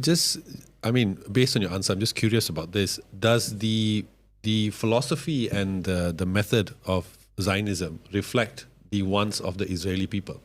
Based on your answer, I'm just curious about this. Does the philosophy and the method of Zionism reflect the wants of the Israeli people,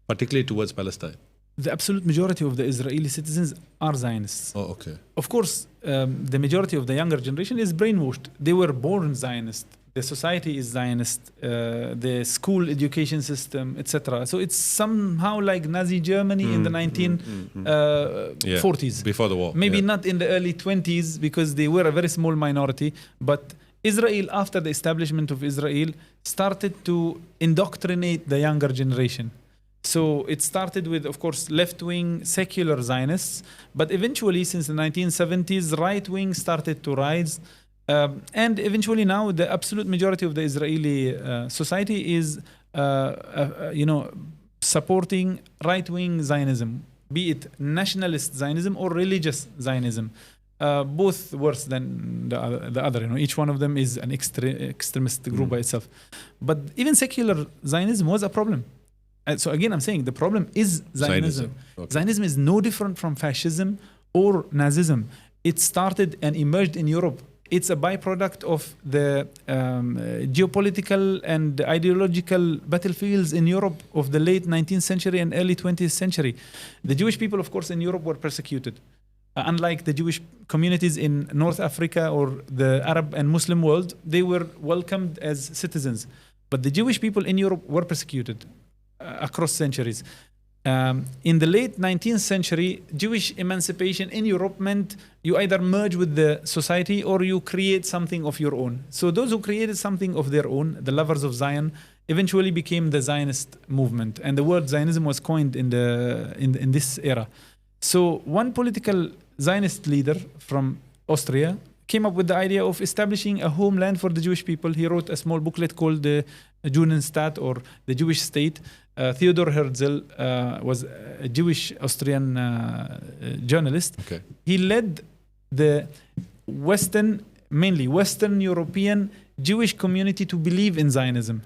particularly towards Palestine? The absolute majority of the Israeli citizens are Zionists. Oh, okay. Of course, the majority of the younger generation is brainwashed. They were born Zionist. The society is Zionist. The school education system, etc. So it's somehow like Nazi Germany in the 1940s. Before the war. Maybe not in the early 20s because they were a very small minority. But Israel, after the establishment of Israel, started to indoctrinate the younger generation. So it started with, of course, left-wing secular Zionists, but eventually, since the 1970s, right-wing started to rise, and eventually now the absolute majority of the Israeli society is, supporting right-wing Zionism, be it nationalist Zionism or religious Zionism. Both worse than the other. Each one of them is an extremist group by itself. But even secular Zionism was a problem. So again, I'm saying the problem is Zionism. Okay. Zionism is no different from fascism or Nazism. It started and emerged in Europe. It's a byproduct of the geopolitical and ideological battlefields in Europe of the late 19th century and early 20th century. The Jewish people, of course, in Europe were persecuted. Unlike the Jewish communities in North Africa or the Arab and Muslim world, they were welcomed as citizens. But the Jewish people in Europe were persecuted across centuries. In the late 19th century, Jewish emancipation in Europe meant you either merge with the society or you create something of your own. So those who created something of their own, the lovers of Zion, eventually became the Zionist movement. And the word Zionism was coined in this era. So one political Zionist leader from Austria came up with the idea of establishing a homeland for the Jewish people. He wrote a small booklet called the Judenstaat, or the Jewish State. Theodor Herzl was a Jewish Austrian journalist. Okay. He led the mainly Western European Jewish community to believe in Zionism.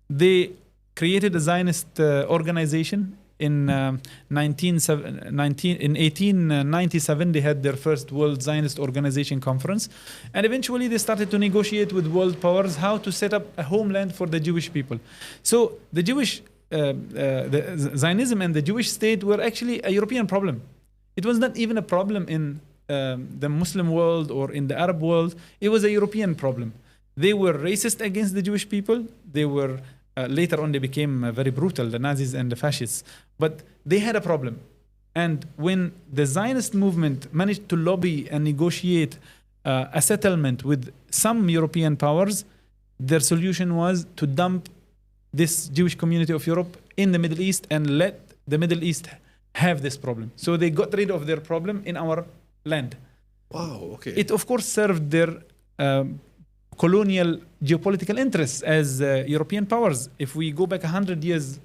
They created a Zionist organization in 1897. They had their first World Zionist Organization conference, and eventually they started to negotiate with world powers how to set up a homeland for the Jewish people. So the the Zionism and the Jewish state were actually a European problem. It was not even a problem in the Muslim world or in the Arab world. It was a European problem. They were racist against the Jewish people. They were later on they became very brutal, the Nazis and the fascists. But they had a problem. And when the Zionist movement managed to lobby and negotiate a settlement with some European powers, their solution was to dump this Jewish community of Europe in the Middle East and let the Middle East have this problem. So they got rid of their problem in our land. Wow, okay. It, of course, served their colonial geopolitical interests as European powers. If we go back 100 years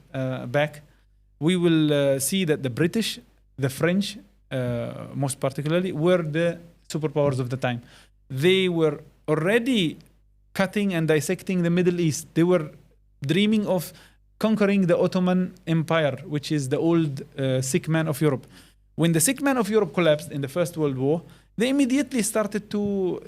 back, we will see that the British, the French, most particularly, were the superpowers of the time. They were already cutting and dissecting the Middle East. They were dreaming of conquering the Ottoman Empire, which is the old sick man of Europe. When the sick man of Europe collapsed in the First World War, they immediately started to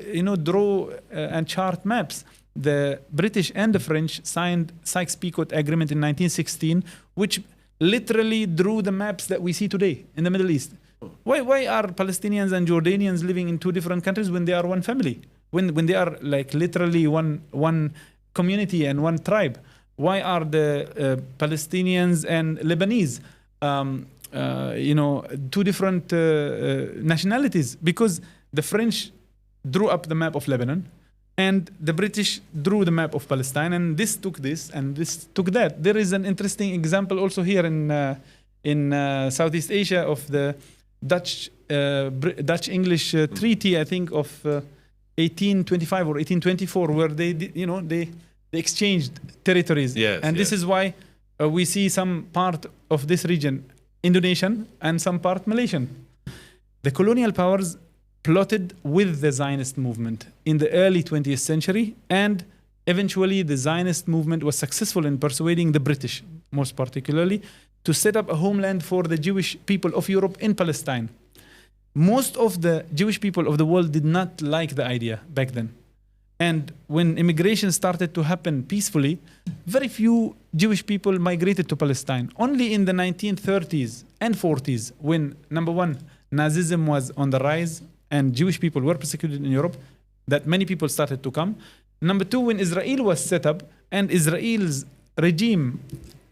draw and chart maps. The British and the French signed Sykes-Picot Agreement in 1916, which literally drew the maps that we see today in the Middle East. Why are Palestinians and Jordanians living in two different countries when they are one family? When they are like literally one community and one tribe? Why are the Palestinians and Lebanese two different nationalities? Because the French drew up the map of Lebanon and the British drew the map of Palestine, and this took this and this took that. There is an interesting example also here in Southeast Asia of the Dutch-English treaty, I think of 1825 or 1824, where they exchanged territories. Yes, this is why we see some part of this region Indonesian and some part Malaysian. The colonial powers plotted with the Zionist movement in the early 20th century, and eventually the Zionist movement was successful in persuading the British, most particularly, to set up a homeland for the Jewish people of Europe in Palestine. most of the Jewish people of the world did not like the idea back then. And when immigration started to happen peacefully, very few Jewish people migrated to Palestine. Only in the 1930s and 40s, when, number one, Nazism was on the rise and Jewish people were persecuted in Europe, that many people started to come. Number two, when Israel was set up and Israel's regime,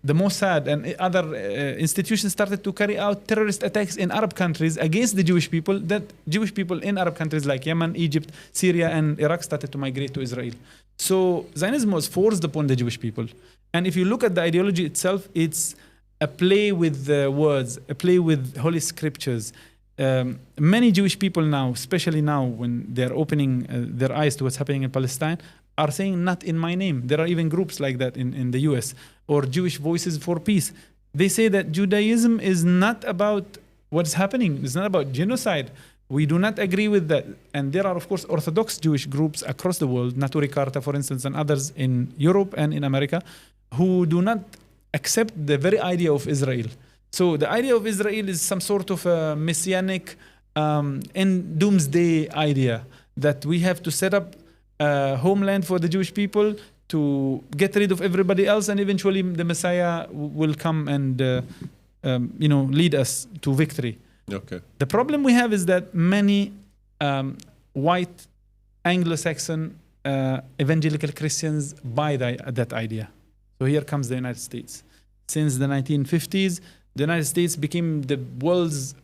the Mossad and other institutions started to carry out terrorist attacks in Arab countries against the Jewish people, that Jewish people in Arab countries like Yemen, Egypt, Syria, and Iraq started to migrate to Israel. So Zionism was forced upon the Jewish people. And if you look at the ideology itself, it's a play with words, a play with holy scriptures. Many Jewish people now, especially now when they're opening their eyes to what's happening in Palestine, are saying not in my name. There are even groups like that in the US, or Jewish Voices for Peace. They say that Judaism is not about what's happening. It's not about genocide. We do not agree with that. And there are, of course, Orthodox Jewish groups across the world, Naturi Karta, for instance, and others in Europe and in America, who do not accept the very idea of Israel. So the idea of Israel is some sort of a Messianic and doomsday idea that we have to set up a homeland for the Jewish people to get rid of everybody else, and eventually the Messiah will come and lead us to victory. Okay. The problem we have is that many white Anglo-Saxon evangelical Christians buy that idea. So here comes the United States. Since the 1950s, the United States became the world's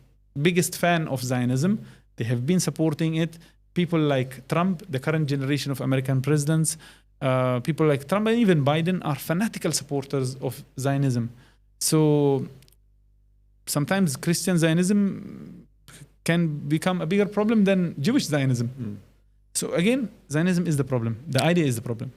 biggest fan of Zionism. They have been supporting it. People like Trump, the current generation of American presidents, people like Trump and even Biden are fanatical supporters of Zionism. So sometimes Christian Zionism can become a bigger problem than Jewish Zionism. So again, Zionism is the problem. The idea is the problem.